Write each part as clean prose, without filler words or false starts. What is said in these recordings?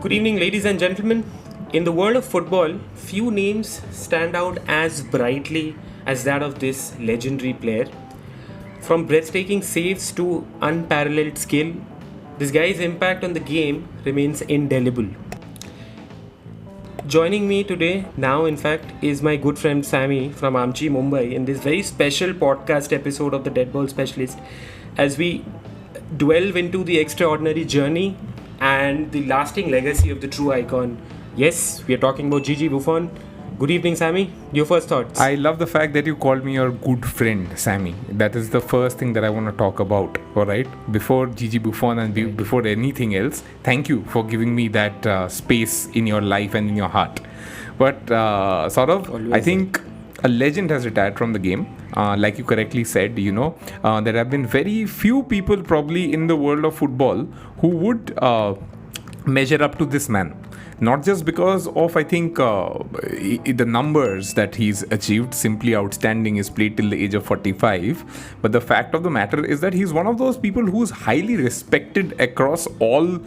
Good evening, ladies and gentlemen. In the world of football, few names stand out as brightly as that of this legendary player. From breathtaking saves to unparalleled skill, this guy's impact on the game remains indelible. Joining me today, now in fact, is my good friend Sammy from Amchi, Mumbai, in this very special podcast episode of the Dead Ball Specialist as we delve into the extraordinary journey and the lasting legacy of the true icon. Yes, we are talking about Gigi Buffon. Good evening, Sammy. Your first thoughts? I love the fact that you called me your good friend, Sammy. That is the first thing that I want to talk about, alright? Before Gigi Buffon and before anything else, thank you for giving me that space in your life and in your heart. But Saurav, Always I think a legend has retired from the game. Like you correctly said, there have been very few people probably in the world of football who would measure up to this man. Not just because of, I think, the numbers that he's achieved, simply outstanding, he's played till the age of 45. But the fact of the matter is that he's one of those people who's highly respected across all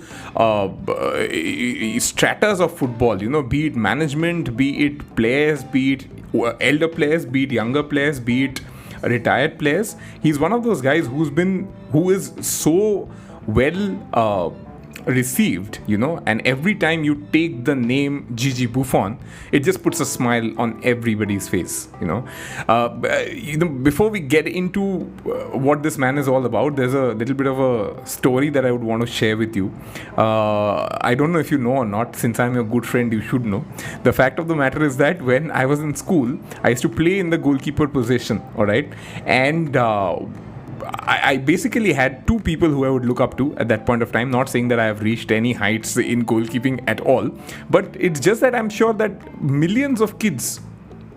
stratas of football, be it management, be it players, be it elder players, be it younger players, be it retired players. He's one of those guys who is so well received, and every time you take the name Gigi Buffon, it just puts a smile on everybody's face. Before we get into what this man is all about, there's a little bit of a story that I would want to share with you. I don't know if you know or not. Since I'm your good friend, you should know. The fact of the matter is that when I was in school, I used to play in the goalkeeper position, all right, and I basically had two people who I would look up to at that point of time. Not saying that I have reached any heights in goalkeeping at all, but it's just that I'm sure that millions of kids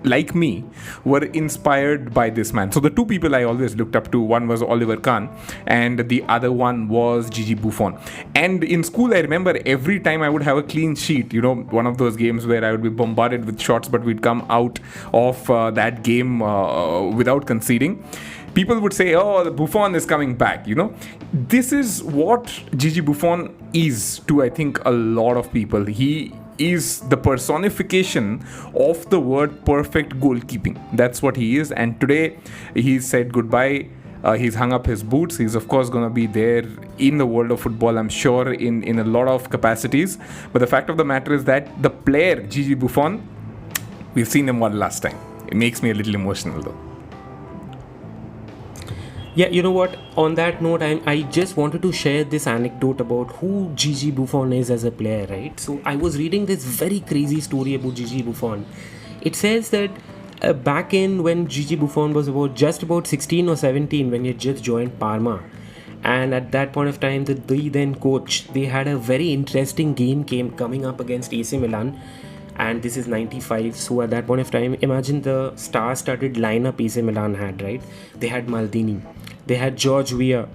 like me were inspired by this man. So the two people I always looked up to, one was Oliver Kahn and the other one was Gigi Buffon. And in school, I remember every time I would have a clean sheet, one of those games where I would be bombarded with shots, but we'd come out of that game without conceding. People would say, the Buffon is coming back, This is what Gigi Buffon is to, I think, a lot of people. He is the personification of the word perfect goalkeeping. That's what he is. And today, he's said goodbye. He's hung up his boots. He's, of course, going to be there in the world of football, I'm sure, in a lot of capacities. But the fact of the matter is that the player, Gigi Buffon, we've seen him one last time. It makes me a little emotional, though. Yeah, you know what? On that note, I just wanted to share this anecdote about who Gigi Buffon is as a player, right? So I was reading this very crazy story about Gigi Buffon. It says that back in when Gigi Buffon was just about 16 or 17, when he had just joined Parma, and at that point of time, the then coach, they had a very interesting game coming up against AC Milan. And this is 95, so at that point of time, imagine the star-studded lineup AC Milan had, right? They had Maldini, they had George Weah.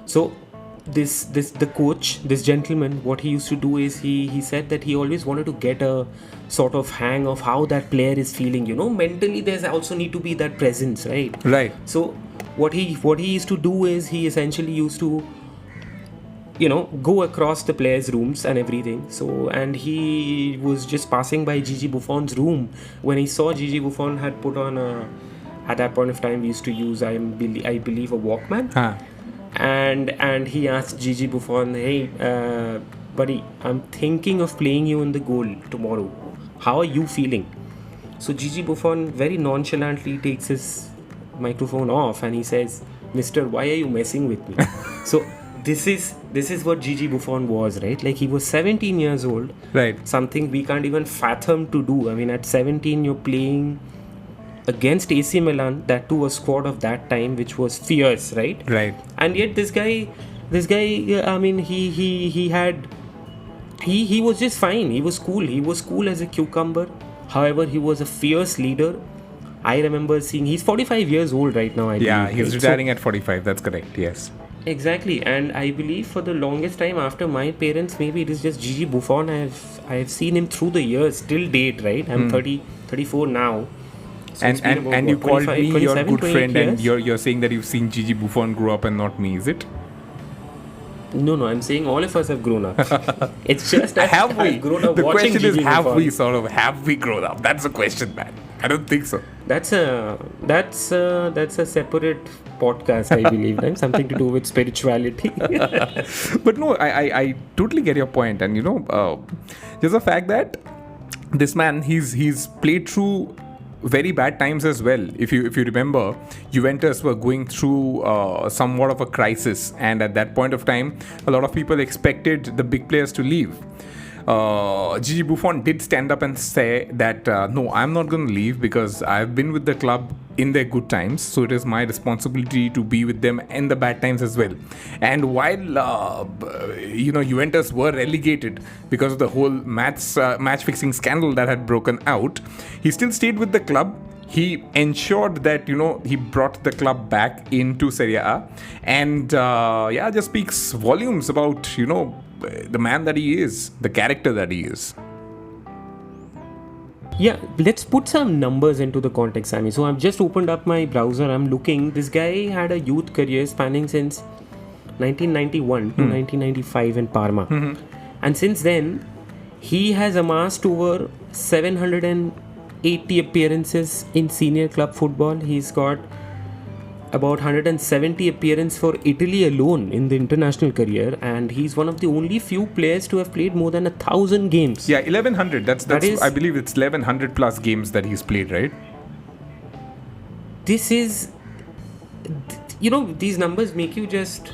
So the coach, this gentleman, what he used to do is he said that he always wanted to get a sort of hang of how that player is feeling. Mentally there's also need to be that presence, right? Right. So what he used to do is he essentially used to go across the players' rooms and everything. So, and he was just passing by Gigi Buffon's room when he saw Gigi Buffon had put on at that point of time we used to use, I believe, a Walkman. And he asked Gigi Buffon, hey, buddy, I'm thinking of playing you in the goal tomorrow. How are you feeling? So Gigi Buffon very nonchalantly takes his microphone off and he says, Mister, why are you messing with me? So this is what Gigi Buffon was, right? Like, he was 17 years old. Right. Something we can't even fathom to do. I mean, at 17, you're playing against AC Milan, that too a squad of that time, which was fierce, right? Right. And yet this guy, I mean, he was just fine. He was cool. He was cool as a cucumber. However, he was a fierce leader. I remember seeing, he's 45 years old right now, I believe. Yeah, he's right? retiring at 45. That's correct. Yes. Exactly, and I believe for the longest time after my parents, maybe it is just Gigi Buffon. I have seen him through the years till date, right? I'm 34 now. So and you called me your good friend, and you're saying that you've seen Gigi Buffon grow up and not me, is it? No, I'm saying all of us have grown up. It's just that Have we? I've grown up The watching question is, Gigi have Buffon. we sort of, have we grown up? That's the question, man. I don't think so. That's a separate podcast, I believe. Right? Something to do with spirituality. But no, I totally get your point. And, there's the fact that this man, he's played through very bad times as well. If you remember, Juventus were going through somewhat of a crisis, and at that point of time, a lot of people expected the big players to leave. Gigi Buffon did stand up and say that no, I'm not going to leave because I've been with the club in their good times, so it is my responsibility to be with them in the bad times as well. And while Juventus were relegated because of the whole match fixing scandal that had broken out, he still stayed with the club. He ensured that he brought the club back into Serie A, and just speaks volumes about the man that he is, the character that he is. Yeah, let's put some numbers into the context, Sammy. So I've just opened up my browser. I'm looking. This guy had a youth career spanning since 1991 to 1995 in Parma. And since then, he has amassed over 780 appearances in senior club football. He's got about 170 appearances for Italy alone in the international career, and he's one of the only few players to have played more than 1,000 games. Yeah, 1100. That's That is, I believe it's 1100 plus games that he's played, right? This is, these numbers make you just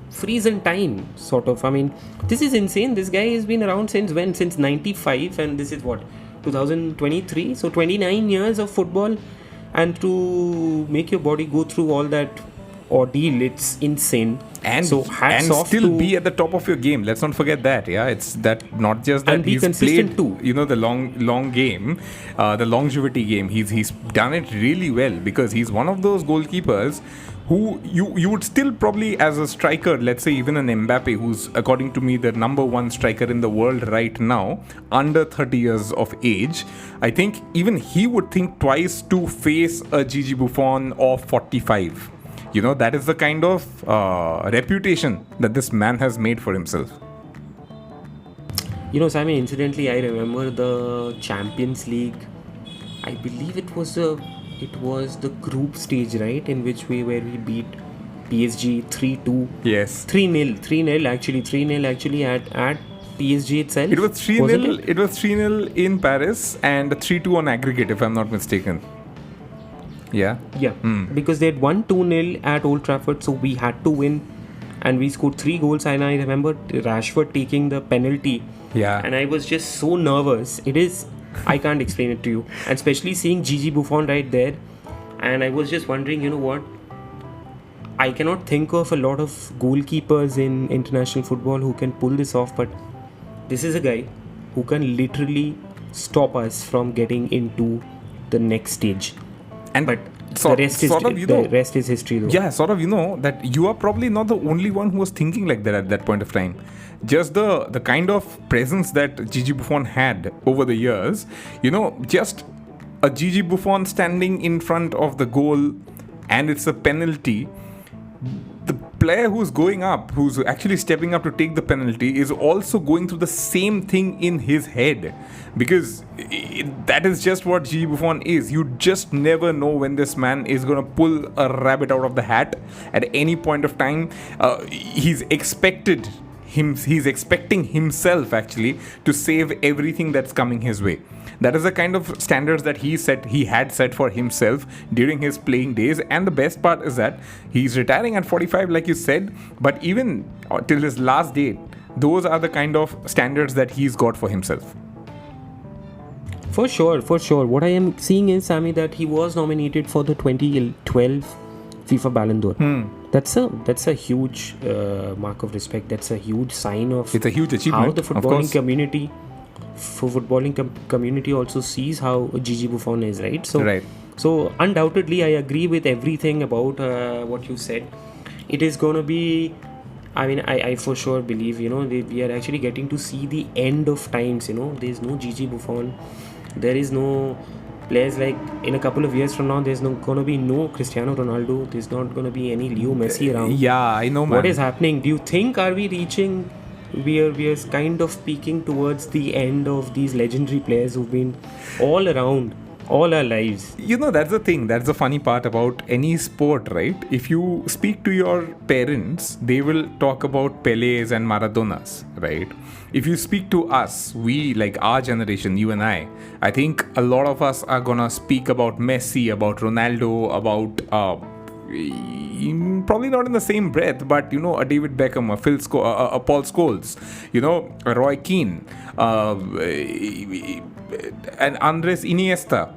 freeze in time, sort of. I mean, this is insane. This guy has been around since when? Since 95, and this is what, 2023? So 29 years of football. And to make your body go through all that ordeal, it's insane. And so hats off still to, be at the top of your game. Let's not forget that. Yeah, it's that not just that and be he's consistent played, too. The long game, the longevity game. He's done it really well because he's one of those goalkeepers who you would still probably, as a striker, let's say even an Mbappe, who's according to me the number one striker in the world right now, under 30 years of age, I think even he would think twice to face a Gigi Buffon of 45. That is the kind of reputation that this man has made for himself. Sammy, incidentally, I remember the Champions League. I believe it was the group stage, right, in which where we beat PSG 3-2. Yes. 3-0 actually. 3-0 actually at PSG itself. It was 3-0. It was 3-0 in Paris and 3-2 on aggregate, if I'm not mistaken. Yeah. Because they had won 2-0 at Old Trafford, so we had to win, and we scored 3 goals. And I remember Rashford taking the penalty. Yeah. And I was just so nervous. I can't explain it to you. And especially seeing Gigi Buffon right there, and I was just wondering, what? I cannot think of a lot of goalkeepers in international football who can pull this off, but this is a guy who can literally stop us from getting into the next stage. But the rest is history, though. Yeah, that you are probably not the only one who was thinking like that at that point of time. Just the kind of presence that Gigi Buffon had over the years, just a Gigi Buffon standing in front of the goal and it's a penalty. The player who's going up, who's actually stepping up to take the penalty, is also going through the same thing in his head, because that is just what Gigi Buffon is. You just never know when this man is going to pull a rabbit out of the hat at any point of time. He's expecting himself actually to save everything that's coming his way. That is the kind of standards that he had set for himself during his playing days. And the best part is that he's retiring at 45, like you said, but even till his last day, those are the kind of standards that he's got for himself. For sure. What I am seeing is, Sammy, that he was nominated for the 2012 FIFA Ballon d'Or. That's a huge mark of respect. That's a huge sign of it's a huge achievement. How the footballing community also sees how Gigi Buffon is, right? So undoubtedly, I agree with everything about what you said. It is going to be, I for sure believe, we are actually getting to see the end of times. There's no Gigi Buffon. There is no players like in a couple of years from now, there's going to be no Cristiano Ronaldo. There's not going to be any Leo Messi around. Yeah, I know, man. What is happening? Do you think are we reaching? We are kind of peaking towards the end of these legendary players who've been all around all our lives. That's the thing. That's the funny part about any sport, right? If you speak to your parents, they will talk about Pelés and Maradonas, right? If you speak to us, we, like our generation, you and I think a lot of us are gonna speak about Messi, about Ronaldo, about probably not in the same breath, but a David Beckham, a Paul Scholes, a Roy Keane, and Andres Iniesta.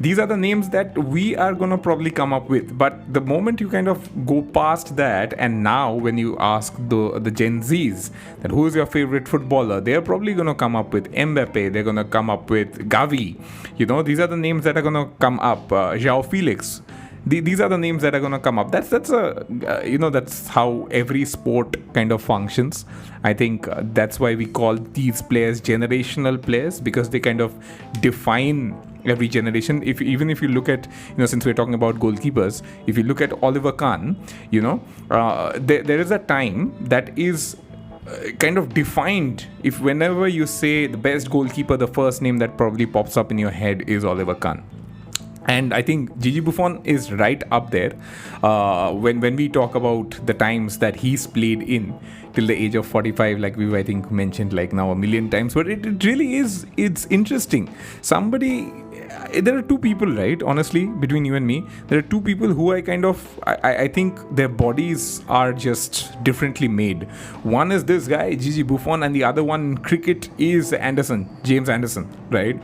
These are the names that we are gonna probably come up with. But the moment you kind of go past that, and now when you ask the Gen Zs that who is your favorite footballer, they're probably gonna come up with Mbappe. They're gonna come up with Gavi. These are the names that are gonna come up. João Felix. These are the names that are going to come up. That's how every sport kind of functions. I think that's why we call these players generational players, because they kind of define every generation. Even if you look at, since we're talking about goalkeepers, if you look at Oliver Kahn, there is a time that is kind of defined. If whenever you say the best goalkeeper, the first name that probably pops up in your head is Oliver Kahn. And I think Gigi Buffon is right up there when we talk about the times that he's played in till the age of 45, like we've, I think, mentioned like now a million times. But it really is, it's interesting. There are two people, right? Honestly, between you and me, there are two people who I think their bodies are just differently made. One is this guy, Gigi Buffon, and the other one in cricket is James Anderson, right?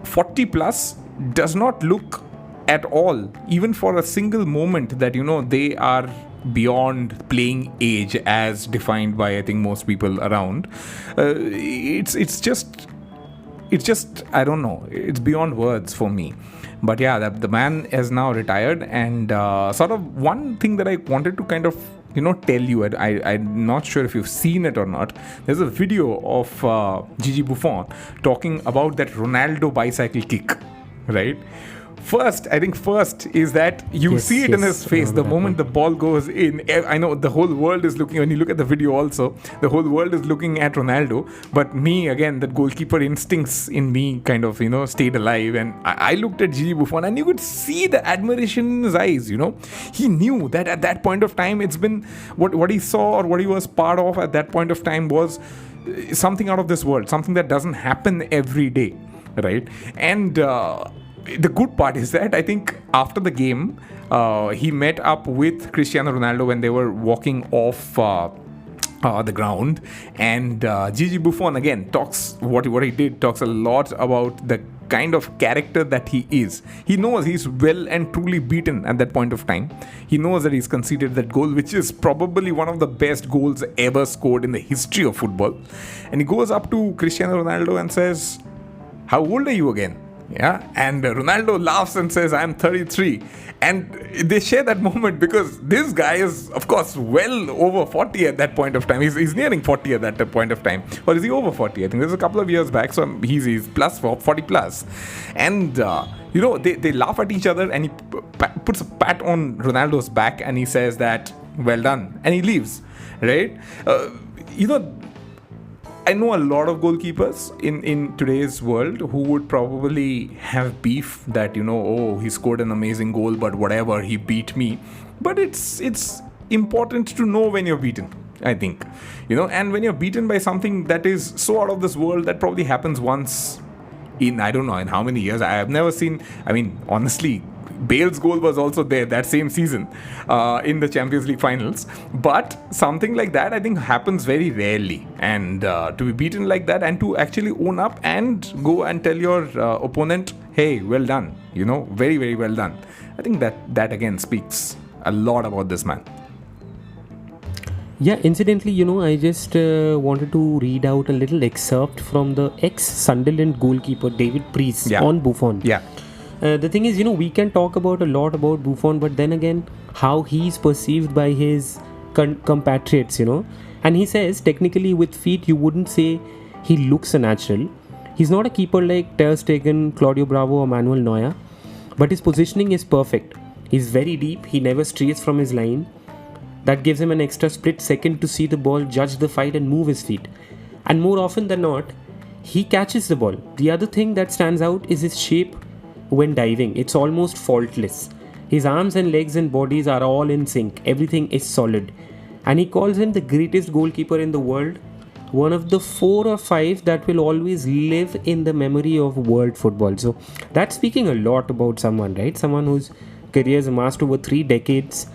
40 plus does not look at all, even for a single moment, that they are beyond playing age as defined by, I think, most people around. It's just I don't know, it's beyond words for me. But yeah, the man is now retired, and sort of one thing that I wanted to kind of tell you, I'm not sure if you've seen it or not. There's a video of Gigi Buffon talking about that Ronaldo bicycle kick, right? First is that you see it in his face the moment the ball goes in. I know the whole world is looking, when you look at the video also, the whole world is looking at Ronaldo. But me, again, the goalkeeper instincts in me kind of, stayed alive. And I looked at Gigi Buffon, and you could see the admiration in his eyes, He knew that at that point of time, it's been what he saw or what he was part of at that point of time was something out of this world, something that doesn't happen every day, right? And the good part is that I think after the game, he met up with Cristiano Ronaldo when they were walking off the ground, and Gigi Buffon again talks what he did, talks a lot about the kind of character that he is. He knows he's well and truly beaten at that point of time. He knows that he's conceded that goal, which is probably one of the best goals ever scored in the history of football. And he goes up to Cristiano Ronaldo and says, "How old are you again?" Yeah, and Ronaldo laughs and says, "I'm 33. And they share that moment because this guy is, of course, well over 40 at that point of time. He's nearing 40 at that point of time. Or is he over 40? I think there's a couple of years back, so he's plus 40 plus. And, they laugh at each other, and he puts a pat on Ronaldo's back, and he says that, "Well done." And he leaves, right? I know a lot of goalkeepers in today's world who would probably have beef that, he scored an amazing goal, but whatever, he beat me. But it's important to know when you're beaten, I think. And when you're beaten by something that is so out of this world, that probably happens once in, I don't know, in how many years. I have never seen, honestly, Bale's goal was also there that same season in the Champions League finals. But something like that, I think, happens very rarely. And to be beaten like that and to actually own up and go and tell your opponent, "Hey, well done," very, very well done. I think that again speaks a lot about this man. Yeah, incidentally, I just wanted to read out a little excerpt from the ex-Sunderland goalkeeper David Priest on Buffon. Yeah. The thing is, we can talk about a lot about Buffon, but then again, how he's perceived by his compatriots, And he says, technically, with feet, you wouldn't say he looks a natural. He's not a keeper like Ter Stegen, Claudio Bravo or Manuel Neuer, but his positioning is perfect. He's very deep, he never strays from his line. That gives him an extra split second to see the ball, judge the fight and move his feet. And more often than not, he catches the ball. The other thing that stands out is his shape when diving. It's almost faultless. His arms and legs and bodies are all in sync. Everything is solid. And he calls him the greatest goalkeeper in the world. One of the 4 or 5 that will always live in the memory of world football. So that's speaking a lot about someone, right? Someone whose career is amassed over 3 decades.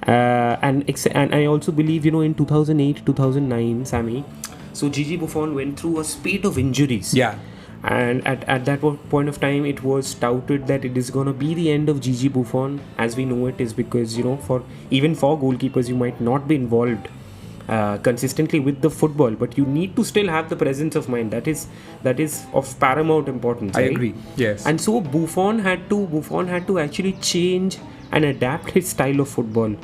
And I also believe, in 2008, 2009, Sammy, so Gigi Buffon went through a spate of injuries. Yeah. And at that point of time, it was touted that it is going to be the end of Gigi Buffon as we know it, is because, for goalkeepers, you might not be involved consistently with the football, but you need to still have the presence of mind. That is of paramount importance. I right? agree. Yes. And so Buffon had to actually change and adapt his style of football.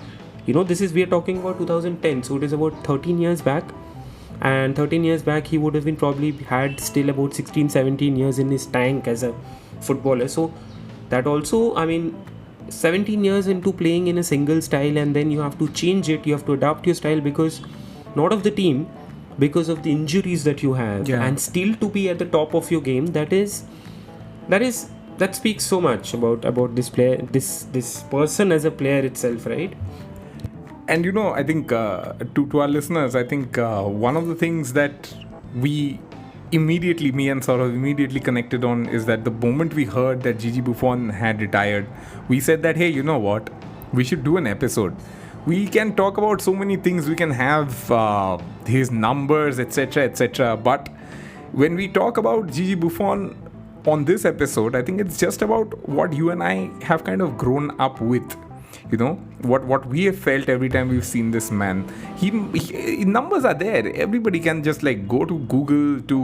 We are talking about 2010, so it is about 13 years back. And 13 years back, he would have been probably had still about 16-17 years in his tank as a footballer. So that also, 17 years into playing in a single style, and then you have to change it, you have to adapt your style because not of the team, because of the injuries that you have, and still to be at the top of your game. That speaks so much about this player, this person as a player itself, right? And I think to our listeners, I think one of the things that me and Saurav immediately connected on is that the moment we heard that Gigi Buffon had retired, we said that, hey, you know what? We should do an episode. We can talk about so many things. We can have his numbers, etc., etc. But when we talk about Gigi Buffon on this episode, I think it's just about what you and I have kind of grown up with. What we have felt every time we've seen this man. He numbers are there. Everybody can just go to Google, to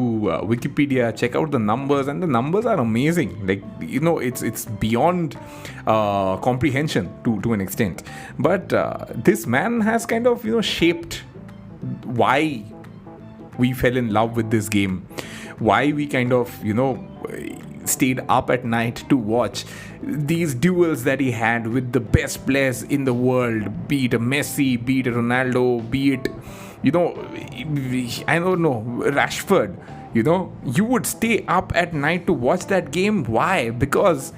Wikipedia, check out the numbers, and the numbers are amazing. It's beyond comprehension to an extent. But this man has kind of shaped why we fell in love with this game, why we kind of stayed up at night to watch these duels that he had with the best players in the world, be it a Messi, be it a Ronaldo, be it I don't know, Rashford. You would stay up at night to watch that game. Why? Because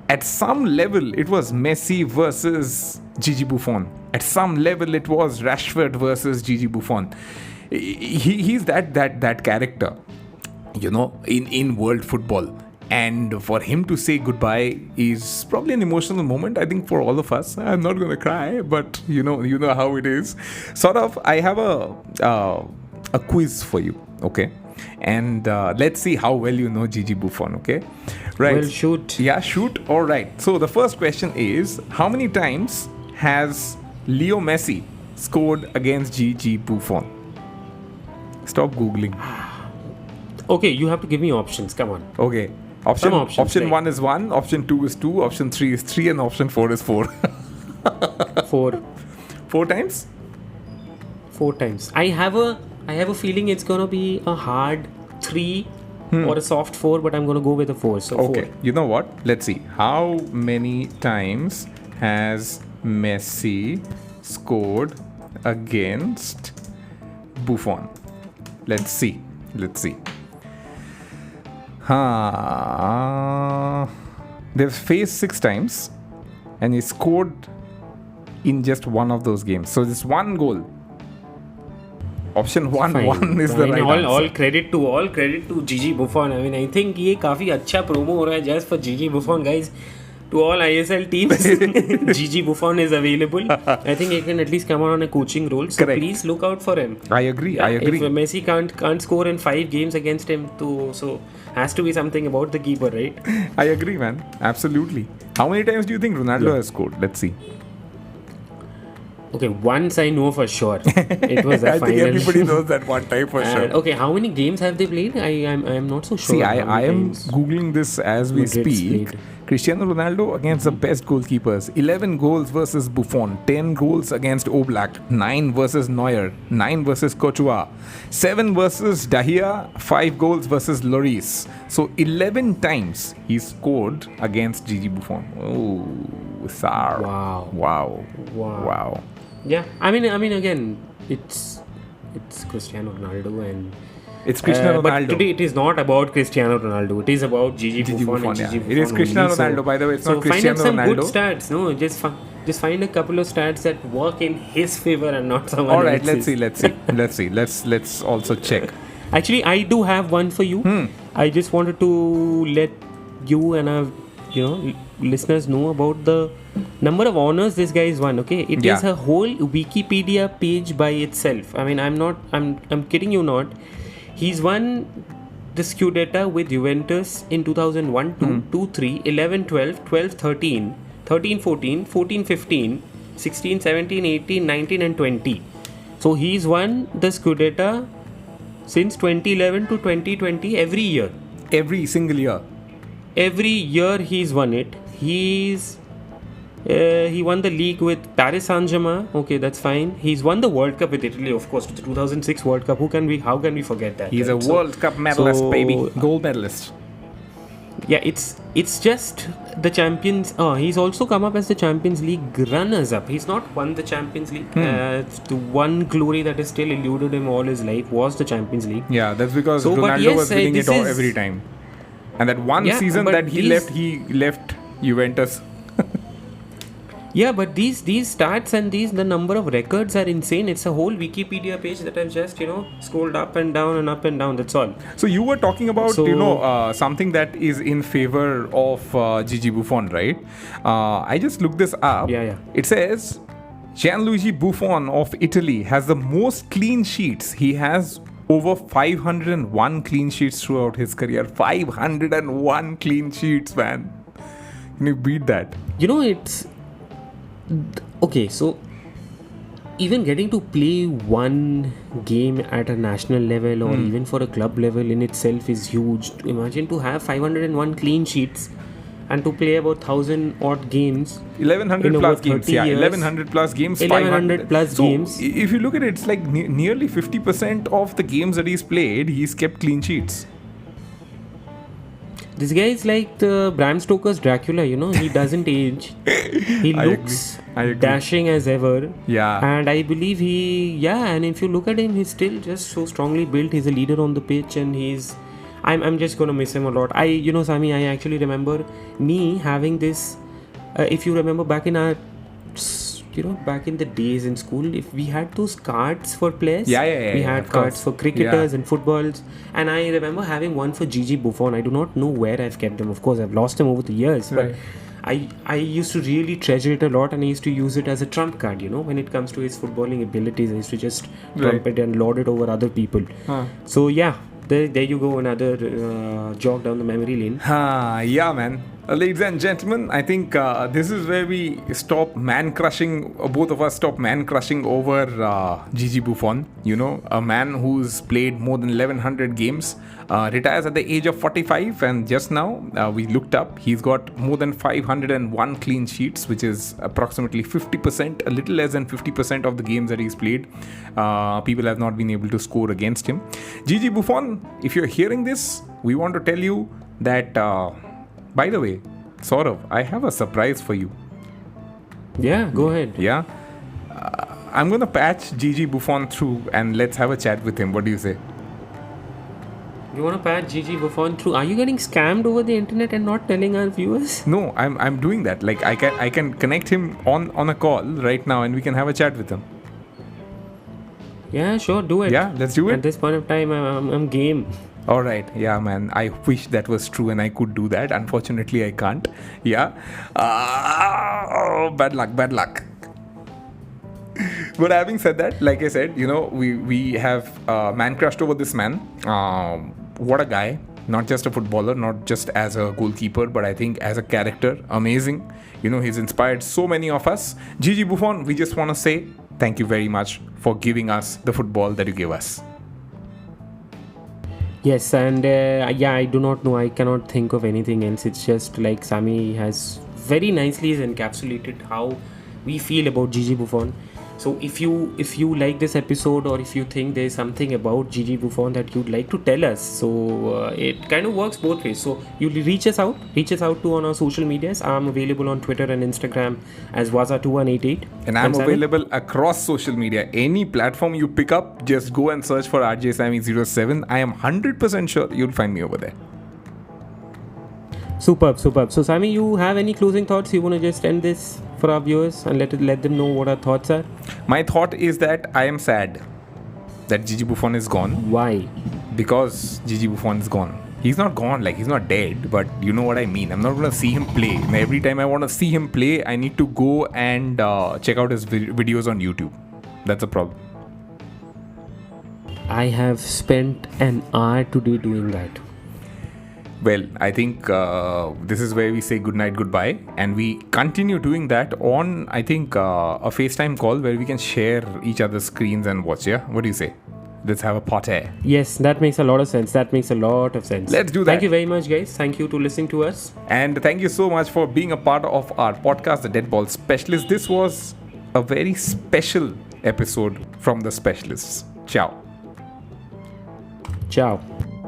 at some level it was Messi versus Gigi Buffon. At some level it was Rashford versus Gigi Buffon. He's that character, in world football. And for him to say goodbye is probably an emotional moment, I think, for all of us. I'm not going to cry, but you know how it is. I have a quiz for you, okay? And let's see how well you know Gigi Buffon, okay? Right. Well, shoot. Yeah, shoot. All right. So the first question is, how many times has Leo Messi scored against Gigi Buffon? Stop Googling. Okay, you have to give me options. Come on. Okay. Option 1 is 1, option 2 is 2, option 3 is 3, and option 4 is 4. 4. 4 times? 4 times. I have a feeling it's gonna be a hard 3 or a soft 4, but I'm gonna go with a 4. So okay. 4. You know what? Let's see. How many times has Messi scored against Buffon? Let's see. They've faced 6 times and he scored in just one of those games. So this one goal. Option 1 is the right answer. All credit to Gigi Buffon. I think ये काफी अच्छा promo हो रहा है just for Gigi Buffon, guys. To all ISL teams, Gigi Buffon is available. I think he can at least come on a coaching role. So Correct. Please look out for him. I agree. If Messi can't score in 5 games against him, so has to be something about the keeper, right? I agree, man. Absolutely. How many times do you think Ronaldo has scored? Let's see. Okay, once I know for sure. It was a I final. think everybody knows that one time for sure. Okay, how many games have they played? I'm not so sure. See, how I many am times googling this as we Madrid's speak. played. Cristiano Ronaldo against the best goalkeepers. 11 goals versus Buffon. 10 goals against Oblak. 9 versus Neuer. 9 versus Courtois. 7 versus Dahia. 5 goals versus Lloris. So 11 times he scored against Gigi Buffon. Oh, Sar. Wow. Wow. Yeah, I mean, again, it's Cristiano Ronaldo and. It's Cristiano But Ronaldo. today it is not about Cristiano Ronaldo. It is about Gigi Buffon and Gigi yeah. Buffon. It is Cristiano only. Ronaldo, by the way. It's not find out Cristiano some Ronaldo. good stats. No, just find a couple of stats that work in his favor and not someone All right, else's. let's see. Let's also check. Actually, I do have one for you. I just wanted to let you and our listeners know about the number of honors this guy has won. Okay, it is a whole Wikipedia page by itself. I mean, I'm kidding you not. He's won the Scudetta with Juventus in 2001, 2, 2, 3, 11, 12, 12, 13, 13, 14, 14, 15, 16, 17, 18, 19 and 20. So he's won the Scudetta since 2011 to 2020 every year. Every single year. Every year he's won it. He won the league with Paris Saint-Germain. Okay, that's fine. He's won the World Cup with Italy, of course, the 2006 World Cup. How can we forget that? He's right? a World Cup medalist, baby. Gold medalist. Yeah, it's just the Champions. He's also come up as the Champions League runners-up. He's not won the Champions League. The one glory that has still eluded him all his life was the Champions League. Yeah, that's because So, but Ronaldo yes, was winning this it all is- every time. And that one Yeah, season but that he these- left Juventus. Yeah, but these stats and the number of records are insane. It's a whole Wikipedia page that I've just scrolled up and down and up and down. That's all. So you were talking about So- something that is in favor of Gigi Buffon, right? I just looked this up. Yeah. It says Gianluigi Buffon of Italy has the most clean sheets. He has over 501 clean sheets throughout his career. 501 clean sheets, man. Can you beat that? It's okay. So even getting to play one game at a national level or even for a club level in itself is huge. Imagine to have 501 clean sheets and to play about 1,000 odd games. 1100 in plus over games. 30 Yeah, years. 1100 plus games. 1100 plus so games. If you look at it, it's like nearly 50% of the games that he's played, he's kept clean sheets. This guy is like the Bram Stoker's Dracula, he doesn't age. He I looks agree. dashing as ever. Yeah. And I believe and if you look at him, he's still just so strongly built. He's a leader on the pitch and I'm just gonna miss him a lot. Sammy, I actually remember me having this, if you remember back in our, back in the days in school, if we had those cards for players, we had of cards course. for cricketers and footballs, and I remember having one for Gigi Buffon. I do not know where I've kept them. Of course, I've lost them over the years, but I used to really treasure it a lot, and I used to use it as a trump card. When it comes to his footballing abilities, I used to just trump it and lord it over other people. So yeah. There you go, another jog down the memory lane. Yeah, man. Ladies and gentlemen, I think this is where we stop man crushing. Both of us stop man crushing over Gigi Buffon. A man who's played more than 1100 games, retires at the age of 45, and just now we looked up. He's got more than 501 clean sheets, which is approximately 50%, a little less than 50% of the games that he's played. People have not been able to score against him. Gigi Buffon, if you're hearing this, we want to tell you that. By the way, Saurav, I have a surprise for you. Yeah, go ahead. Yeah? I'm going to patch Gigi Buffon through and let's have a chat with him. What do you say? You want to patch Gigi Buffon through? Are you getting scammed over the internet and not telling our viewers? No, I'm doing that. Like I can connect him on a call right now and we can have a chat with him. Yeah, sure, do it. Yeah, let's do it. At this point of time, I'm game. All right. Yeah, man. I wish that was true and I could do that. Unfortunately, I can't. Yeah. Bad luck. But having said that, like I said, we have man crushed over this man. What a guy. Not just a footballer, not just as a goalkeeper, but I think as a character. Amazing. He's inspired so many of us. Gigi Buffon, we just want to say thank you very much for giving us the football that you gave us. Yes, and I do not know. I cannot think of anything else. It's just like Sammy has very nicely encapsulated how we feel about Gigi Buffon. So if you like this episode, or if you think there's something about Gigi Buffon that you'd like to tell us, so it kind of works both ways. So you reach us out to on our social medias. I'm available on Twitter and Instagram as Waza2188. And I'm Sammy? available across social media. Any platform you pick up, just go and search for RJ Sammy07. I am 100% sure you'll find me over there. Superb. So Sammy, you have any closing thoughts? You want to just end this for our viewers and let them know what our thoughts are? My thought is that I am sad that Gigi Buffon is gone. Why? Because Gigi Buffon is gone. He's not gone, like he's not dead, but you know what I mean. I'm not going to see him play. And every time I want to see him play, I need to go and check out his videos on YouTube. That's a problem. I have spent an hour today doing that. Well, I think this is where we say goodnight, goodbye. And we continue doing that on, I think, a FaceTime call where we can share each other's screens and watch, yeah? What do you say? Let's have a party. Yes, that makes a lot of sense. Let's do that. Thank you very much, guys. Thank you to listening to us. And thank you so much for being a part of our podcast, The Dead Ball Specialist. This was a very special episode from The Specialists. Ciao. Ciao.